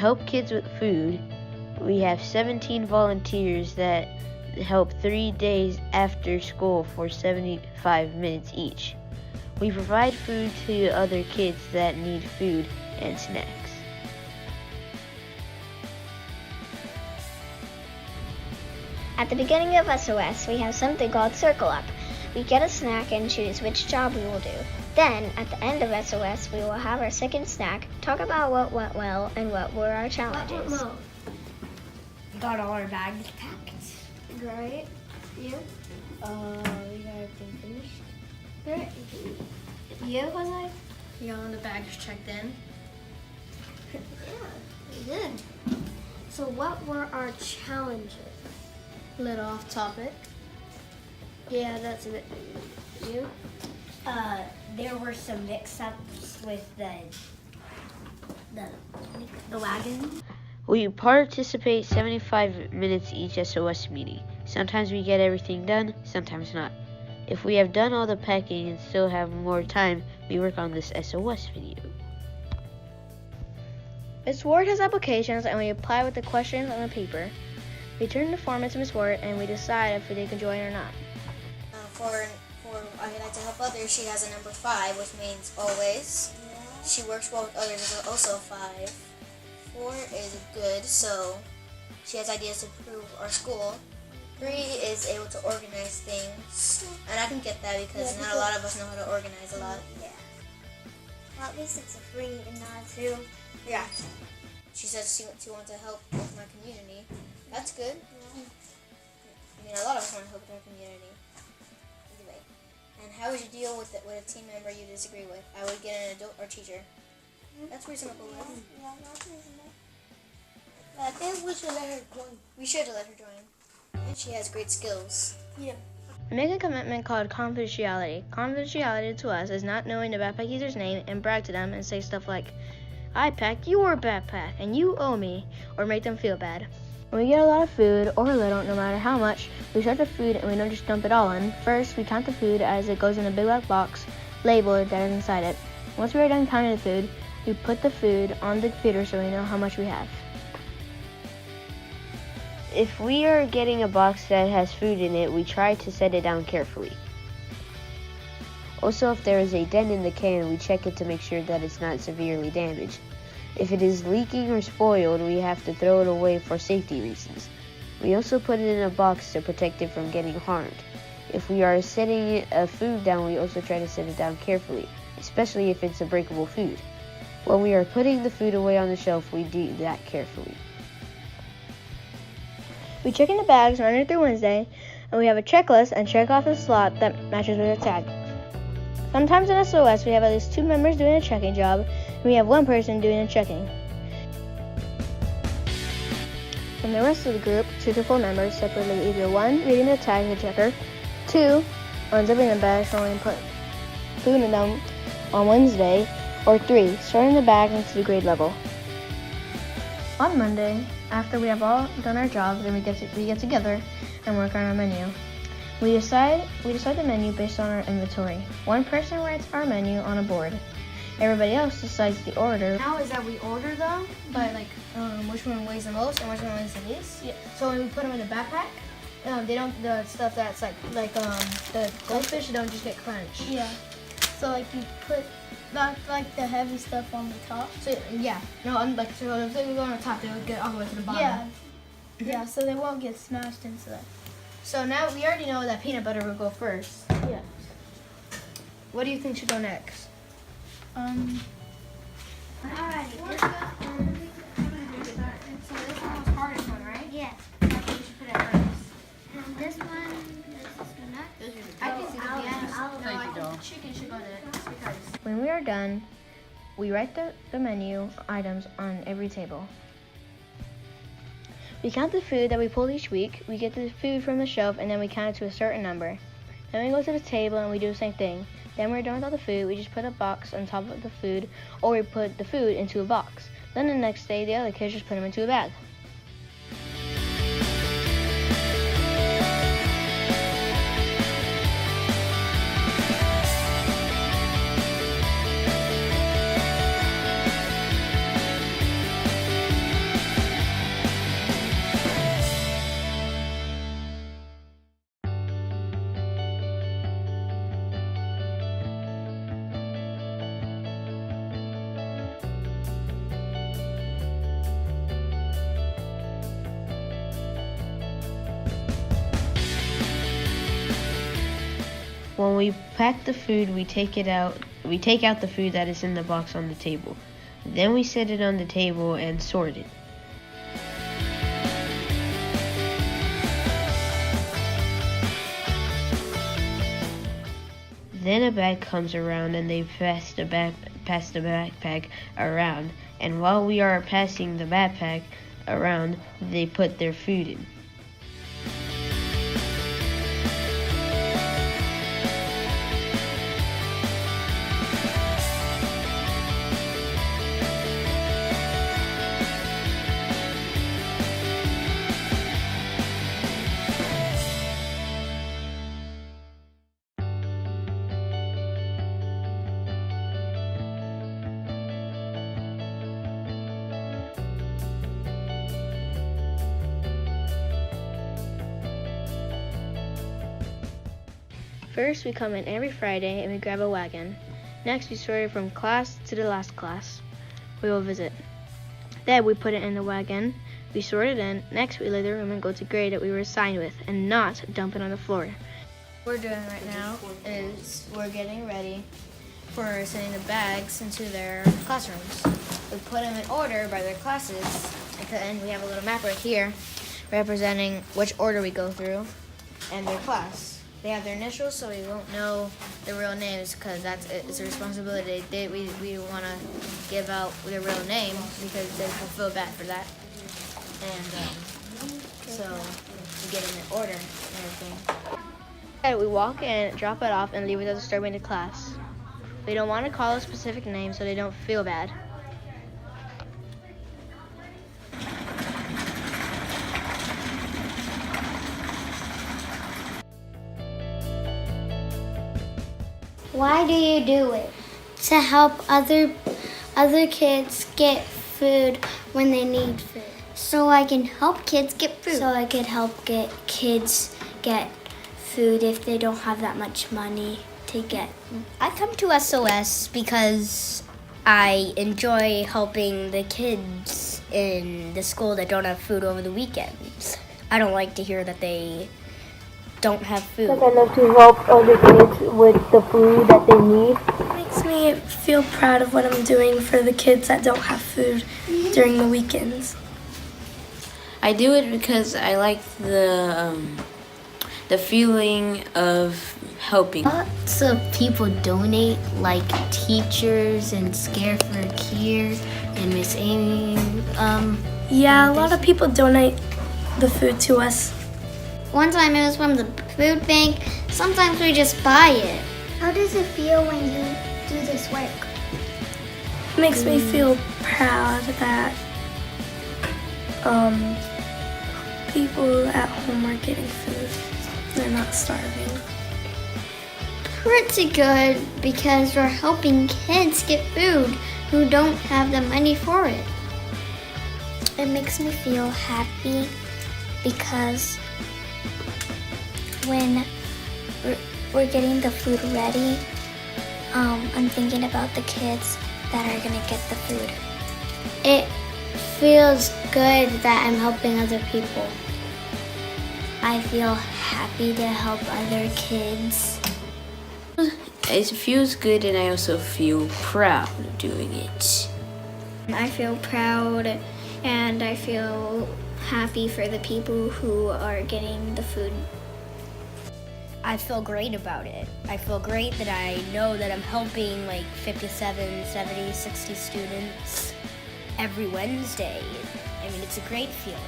help kids with food, we have 17 volunteers that help 3 days after school for 75 minutes each. We provide food to other kids that need food and snacks. At the beginning of SOS, we have something called Circle Up. We get a snack and choose which job we will do. Then, at the end of SOS, we will have our second snack, talk about what went well and what were our challenges. We got all our bags packed. Right? You? We got everything finished. Great. You, Jose? We got all the bags checked in. Yeah, we did. So what were our challenges? A little off topic. Yeah, that's a bit. You? There were some mix-ups with the wagon. We participate 75 minutes each SOS meeting. Sometimes we get everything done, sometimes not. If we have done all the packing and still have more time, we work on this SOS video. Miss Ward has applications and we apply with the questions on the paper. We turn the form into Miss Ward and we decide if they can join or not. For I like to help others, she has a number 5, which means always. She works well with others is also 5. 4 is good, so she has ideas to improve our school. 3 is able to organize things, and I can get that because not a lot of us know how to organize a lot. Yeah. Well, at least it's a 3 and not a 2. Yeah. She says she wants to help with my community. That's good. Yeah. I mean, a lot of us want to help with our community. Anyway, and how would you deal with a team member you disagree with? I would get an adult or teacher. That's reasonable. Yeah, that's reasonable. I think we should let her join. We should let her join. And she has great skills. Yeah. Make a commitment called confidentiality. Confidentiality to us is not knowing the backpack user's name and brag to them and say stuff like, I packed your backpack and you owe me, or make them feel bad. When we get a lot of food, or little, no matter how much, we sort the food and we don't just dump it all in. First, we count the food as it goes in a big black box, labeled that is inside it. Once we are done counting the food, we put the food on the computer so we know how much we have. If we are getting a box that has food in it, we try to set it down carefully. Also, if there is a dent in the can, we check it to make sure that it's not severely damaged. If it is leaking or spoiled, we have to throw it away for safety reasons. We also put it in a box to protect it from getting harmed. If we are setting a food down, we also try to set it down carefully, especially if it's a breakable food. When we are putting the food away on the shelf, we do that carefully. We check in the bags Monday through Wednesday, and we have a checklist and check off a slot that matches with a tag. Sometimes in SOS, we have at least 2 members doing a checking job, and we have 1 person doing the checking. From the rest of the group, 2 to 4 members separately, either 1 reading the tag and the checker, 2 unzipping the bags when we put food in them on Wednesday, or 3 sorting the bag into the grade level. On Monday, after we have all done our jobs, then we get together and work on our menu. We decide the menu based on our inventory. 1 person writes our menu on a board. Everybody else decides the order. Now is that we order them by which one weighs the most and which one weighs the least. Yeah. So when we put them in the backpack, the stuff that's like the goldfish don't just get crunched. Yeah. So you put not the heavy stuff on the top. So yeah, no, so if they go on the top, they would get all the way to the bottom. Yeah. Yeah. So they won't get smashed into that. So now we already know that peanut butter will go first. Yeah. What do you think should go next? Alrighty. So this one was the hardest one, right? Yeah. I think we should put it first. And this one, this is good enough. I can see the I'll- No, I think the chicken should go next because When we are done, we write the menu items on every table. We count the food that we pulled each week. We get the food from the shelf and then we count it to a certain number. Then we go to the table and we do the same thing. Then when we're done with all the food, we just put a box on top of the food, or we put the food into a box. Then the next day, the other kids just put them into a bag. When we pack the food, we take out the food that is in the box on the table. Then we set it on the table and sort it. Then a bag comes around and they pass the backpack around. And while we are passing the backpack around, they put their food in. First, we come in every Friday and we grab a wagon. Next, we sort it from class to the last class we will visit. Then we put it in the wagon, we sort it in. Next, we leave the room and go to grade that we were assigned with and not dump it on the floor. What we're doing right now is we're getting ready for sending the bags into their classrooms. We put them in order by their classes, and we have a little map right here representing which order we go through and their class. They have their initials, so we won't know the real names because it's a responsibility. We want to give out their real name because they will feel bad for that. And so we get them in order and everything. And we walk in, drop it off, and leave it without disturbing the class. We don't want to call a specific name so they don't feel bad. Why do you do it? To help other kids get food when they need food. So I can help kids get food. So I could help kids get food if they don't have that much money to get. I come to SOS because I enjoy helping the kids in the school that don't have food over the weekends. I don't like to hear that they don't have food. Because I love to help other kids with the food that they need. It makes me feel proud of what I'm doing for the kids that don't have food during the weekends. I do it because I like the feeling of helping. Lots of people donate, like teachers and Scare for Kier and Miss Amy. Yeah, a lot of people donate the food to us. One time it was from the food bank. Sometimes we just buy it. How does it feel when you do this work? It makes me feel proud that people at home are getting food. They're not starving. Pretty good because we're helping kids get food who don't have the money for it. It makes me feel happy because when we're getting the food ready, I'm thinking about the kids that are gonna get the food. It feels good that I'm helping other people. I feel happy to help other kids. It feels good and I also feel proud of doing it. I feel proud and I feel happy for the people who are getting the food. I feel great about it. I feel great that I know that I'm helping like 57, 70, 60 students every Wednesday. I mean, it's a great feeling.